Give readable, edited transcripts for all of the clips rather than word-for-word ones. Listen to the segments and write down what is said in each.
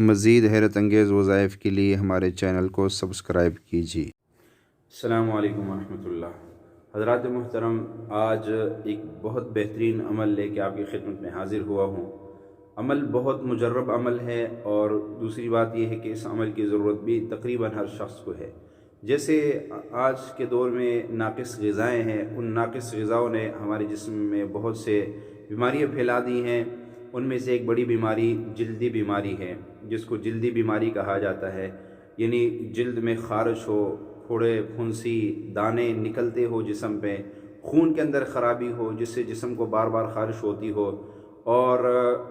مزید حیرت انگیز وظائف کے لیے ہمارے چینل کو سبسکرائب کیجیے۔ السلام علیکم ورحمۃ اللہ۔ حضرات محترم، آج ایک بہت بہترین عمل لے کے آپ کی خدمت میں حاضر ہوا ہوں۔ عمل بہت مجرب عمل ہے، اور دوسری بات یہ ہے کہ اس عمل کی ضرورت بھی تقریباً ہر شخص کو ہے۔ جیسے آج کے دور میں ناقص غذائیں ہیں، ان ناقص غذاؤں نے ہمارے جسم میں بہت سے بیماریاں پھیلا دی ہیں۔ ان میں سے ایک بڑی بیماری جلدی بیماری ہے، جس کو جلدی بیماری کہا جاتا ہے۔ یعنی جلد میں خارش ہو، پھوڑے پھنسی، دانے نکلتے ہو جسم پہ، خون کے اندر خرابی ہو جس سے جسم کو بار بار خارش ہوتی ہو، اور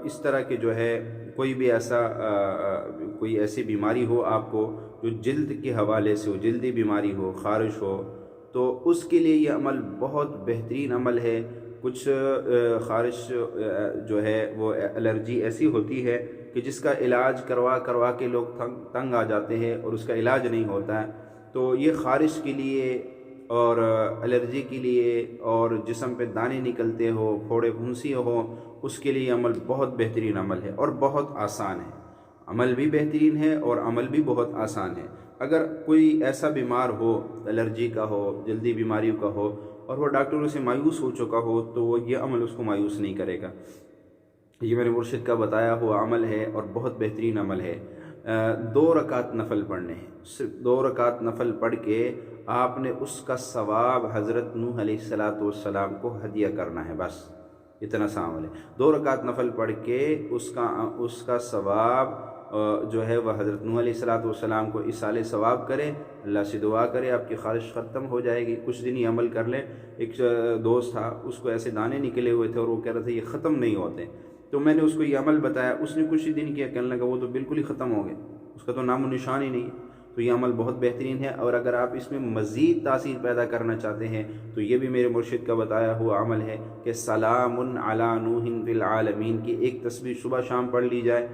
اس طرح کے جو ہے کوئی بھی کوئی ایسی بیماری ہو آپ کو جو جلد کے حوالے سے ہو، جلدی بیماری ہو، خارش ہو، تو اس کے لیے یہ عمل بہت بہترین عمل ہے۔ کچھ خارش جو ہے وہ الرجی ایسی ہوتی ہے کہ جس کا علاج کروا کے لوگ تنگ آ جاتے ہیں اور اس کا علاج نہیں ہوتا ہے۔ تو یہ خارش کے لیے اور الرجی کے لیے اور جسم پہ دانے نکلتے ہو، پھوڑے پھنسی ہو، اس کے لیے عمل بہت بہترین عمل ہے اور بہت آسان ہے۔ عمل بھی بہترین ہے اور عمل بھی بہت آسان ہے۔ اگر کوئی ایسا بیمار ہو، الرجی کا ہو، جلدی بیماریوں کا ہو، اور وہ ڈاکٹروں سے مایوس ہو چکا ہو، تو وہ یہ عمل اس کو مایوس نہیں کرے گا۔ یہ میرے مرشد کا بتایا ہوا عمل ہے اور بہت بہترین عمل ہے۔ 2 رکعت نفل پڑھنے ہیں، صرف 2 رکعت نفل پڑھ کے آپ نے اس کا ثواب حضرت نوح علیہ السلام کو ہدیہ کرنا ہے، بس اتنا سا عمل ہے۔ 2 رکعت نفل پڑھ کے اس کا ثواب جو ہے وہ حضرت نوح علیہ السلام کو اِیصال ثواب کرے، اللہ سے دعا کرے، آپ کی خارش ختم ہو جائے گی۔ کچھ دن یہ عمل کر لیں۔ ایک دوست تھا، اس کو ایسے دانے نکلے ہوئے تھے اور وہ کہہ رہا تھا یہ ختم نہیں ہوتے، تو میں نے اس کو یہ عمل بتایا، اس نے کچھ ہی دن کیا، کہنے لگا وہ تو بالکل ہی ختم ہو گئے، اس کا تو نام و نشان ہی نہیں ہے۔ تو یہ عمل بہت بہترین ہے، اور اگر آپ اس میں مزید تاثیر پیدا کرنا چاہتے ہیں تو یہ بھی میرے مرشد کا بتایا ہوا عمل ہے کہ سلام علی نوح فی العالمین کی ایک تسبیح صبح شام پڑھ لی جائے،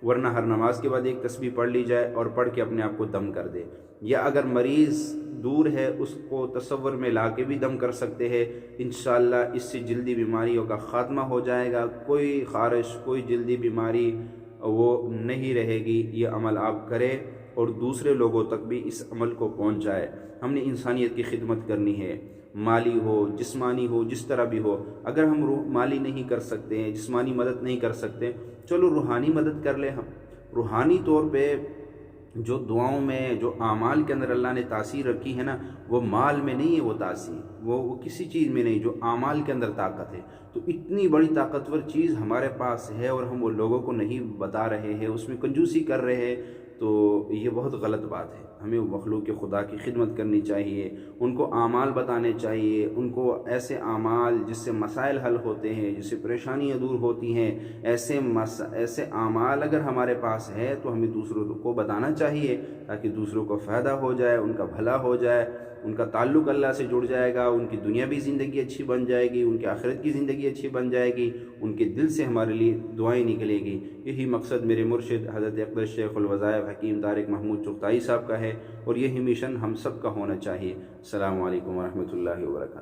ورنہ ہر نماز کے بعد ایک تسبیح پڑھ لی جائے اور پڑھ کے اپنے آپ کو دم کر دے۔ یا اگر مریض دور ہے، اس کو تصور میں لا کے بھی دم کر سکتے ہیں۔ انشاءاللہ اس سے جلدی بیماریوں کا خاتمہ ہو جائے گا، کوئی خارش، کوئی جلدی بیماری وہ نہیں رہے گی۔ یہ عمل آپ کریں اور دوسرے لوگوں تک بھی اس عمل کو پہنچ جائے۔ ہم نے انسانیت کی خدمت کرنی ہے، مالی ہو، جسمانی ہو، جس طرح بھی ہو۔ اگر ہم مالی نہیں کر سکتے ہیں، جسمانی مدد نہیں کر سکتے، چلو روحانی مدد کر لیں۔ ہم روحانی طور پہ جو دعاؤں میں، جو اعمال کے اندر اللہ نے تاثیر رکھی ہے نا، وہ مال میں نہیں ہے، وہ تاثیر وہ کسی چیز میں نہیں، جو اعمال کے اندر طاقت ہے۔ تو اتنی بڑی طاقتور چیز ہمارے پاس ہے اور ہم وہ لوگوں کو نہیں بتا رہے ہیں، اس میں کنجوسی کر رہے ہیں، تو یہ بہت غلط بات ہے۔ ہمیں مخلوق خدا کی خدمت کرنی چاہیے، ان کو اعمال بتانے چاہیے، ان کو ایسے اعمال جس سے مسائل حل ہوتے ہیں، جس سے پریشانیاں دور ہوتی ہیں، ایسے اعمال اگر ہمارے پاس ہے تو ہمیں دوسروں کو بتانا چاہیے، تاکہ دوسروں کو فائدہ ہو جائے، ان کا بھلا ہو جائے، ان کا تعلق اللہ سے جڑ جائے گا، ان کی دنیاوی زندگی اچھی بن جائے گی، ان کی آخرت کی زندگی اچھی بن جائے گی، ان کے دل سے ہمارے لیے دعائیں نکلے گی۔ یہی مقصد میرے مرشد حضرت اقدس شیخ الوظائف حکیم طارق محمود چغتائی صاحب کا ہے، اور یہی مشن ہم سب کا ہونا چاہیے۔ السلام علیکم ورحمۃ اللہ وبرکاتہ۔